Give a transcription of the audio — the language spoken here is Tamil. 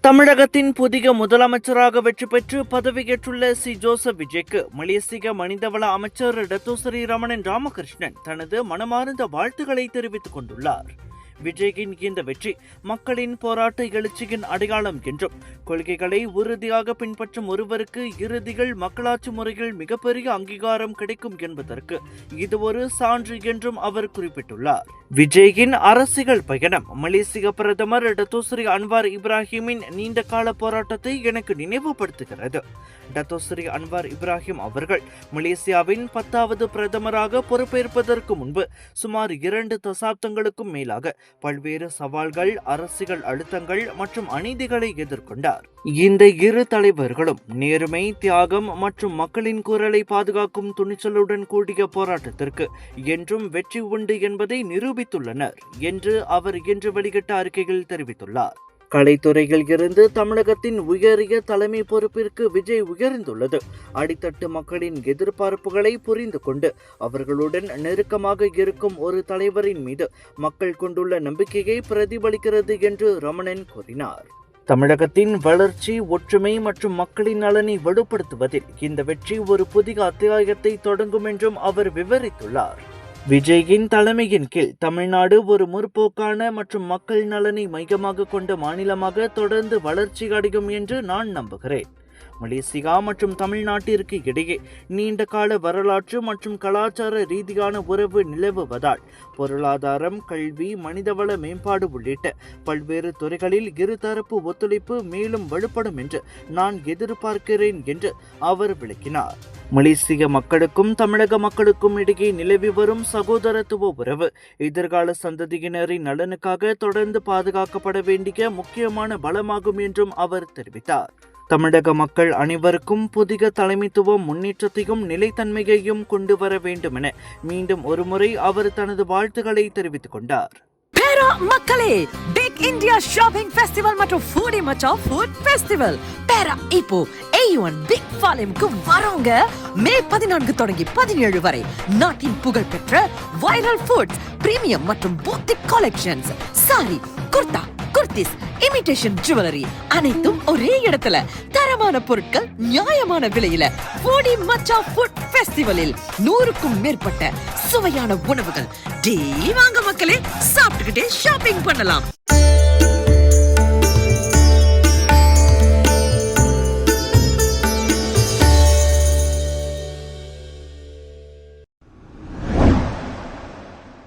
தமிழகத்தின் புதிய முதலமைச்சராக வெற்றி பெற்று பதவியேற்றுள்ள ஜோசப் விஜய்க்கு மலேசிய மனிதவள அமைச்சர் டத்தோசரி ரமணன் ராமகிருஷ்ணன் தனது மனமார்ந்த வாழ்த்துக்களை தெரிவித்துக் கொண்டுள்ளார். விஜயின் இந்த வெற்றி மக்களின் போராட்ட எழுச்சியின் அடையாளம் என்றும், கொள்கைகளை உறுதியாக பின்பற்றும் ஒருவருக்கு இறுதியில் மக்களாட்சி முறையில் மிகப்பெரிய அங்கீகாரம் கிடைக்கும் என்பதற்கு இது ஒரு சான்று என்றும் அவர் குறிப்பிட்டுள்ளார். விஜயின் அரசியல் பயணம் மலேசிய பிரதமர் டத்தோஸ்ரீ அன்வார் இப்ராஹிமின் நீண்ட கால போராட்டத்தை எனக்கு நினைவுபடுத்துகிறது. டத்தோஸ்ரீ அன்வார் இப்ராஹிம் அவர்கள் மலேசியாவின் 10வது பிரதமராக பொறுப்பேற்பதற்கு முன்பு சுமார் 2 தசாப்தங்களுக்கும் மேலாக பல்வேறு சவால்கள், அரசியல் அழுத்தங்கள் மற்றும் அநீதிகளை எதிர்கொண்டார். இந்த இரு தலைவர்களும் நேர்மை, தியாகம் மற்றும் மக்களின் குரலை பாதுகாக்கும் துணிச்சலுடன் கூடிய போராட்டத்திற்கு என்றும் வெற்றி உண்டு என்பதை நிரூபித்துள்ளனர் என்று அவர் இன்று வெளியிட்ட அறிக்கையில் தெரிவித்துள்ளார். கலைத்துறையில் இருந்து தமிழகத்தின் உயரிய தலைமை பொறுப்பிற்கு விஜய் உயர்ந்துள்ளது அடித்தட்டு மக்களின் எதிர்பார்ப்புகளை புரிந்து கொண்டு அவர்களுடன் நெருக்கமாக இருக்கும் ஒரு தலைவரின் மீது மக்கள் கொண்டுள்ள நம்பிக்கையை பிரதிபலிக்கிறது என்று ரமணன் கூறினார். தமிழகத்தின் வளர்ச்சி, ஒற்றுமை மற்றும் மக்களின் நலனை வலுப்படுத்துவதில் இந்த வெற்றி ஒரு புதிய அத்தியாயத்தை தொடங்கும் என்றும் அவர் விவரித்துள்ளார். விஜயின் தலைமையின் கீழ் தமிழ்நாடு ஒரு முற்போக்கான மற்றும் மக்கள் நலனை மையமாக கொண்ட மாநிலமாக தொடர்ந்து வளர்ச்சி அடையும் என்று நான் நம்புகிறேன். மலேசியா மற்றும் தமிழ்நாட்டிற்கு இடையே நீண்ட கால வரலாற்று மற்றும் கலாச்சார ரீதியான உறவு நிலவுவதால் பொருளாதாரம், கல்வி, மனிதவள மேம்பாடு உள்ளிட்ட பல்வேறு துறைகளில் இருதரப்பு ஒத்துழைப்பு மேலும் வலுப்படும் என்று நான் எதிர்பார்க்கிறேன் என்று அவர் விளக்கினார். மலேசிய மக்களுக்கும் தமிழக மக்களுக்கும் இடையே நிலவி வரும் சகோதரத்துவ உறவு எதிர்கால சந்ததியினரின் நலனுக்காக தொடர்ந்து பாதுகாக்கப்பட வேண்டிய முக்கியமான பலமாகும் என்றும் அவர் தெரிவித்தார். தமிழக மக்கள் அனைவருக்கும் புதிய தலைமைத்துவம் முன்னேற்றத்தையும் நிலைத்தன்மையையும் கொண்டு வர வேண்டும் என மீண்டும் ஒருமுறை அவர் தனது வாழ்த்துக்களை தெரிவித்துக் கொண்டார். மக்களே, பிக் இந்தியா ஷாப்பிங் ஃபெஸ்டிவல் மற்றும் ஃபுடி மச்சா ஃபுட் ஃபெஸ்டிவல் பேரா இப்போ A1 பிக் ஃபாலிம்க்கு வரோங்க. மே 14 தொடங்கி 17 வரை நாட்டின் புகழ்பெற்ற வைரல் ஃபுட்ஸ், பிரீமியம் மற்றும் boutique collections, sari, kurta, kurtis, imitation jewellery அனைத்தும் ஒரே இடத்துல, தரமான பொருட்கள் நியாயமான விலையில. ஃபுடி மச்சா ஃபுட் ஃபெஸ்டிவலில் 100க்கும் மேற்பட்ட சுவையான உணவுகள். டேய் வாங்க மக்களே, சாப்பிட்டுக்கிட்டே ஷாப்பிங் பண்ணலாம்.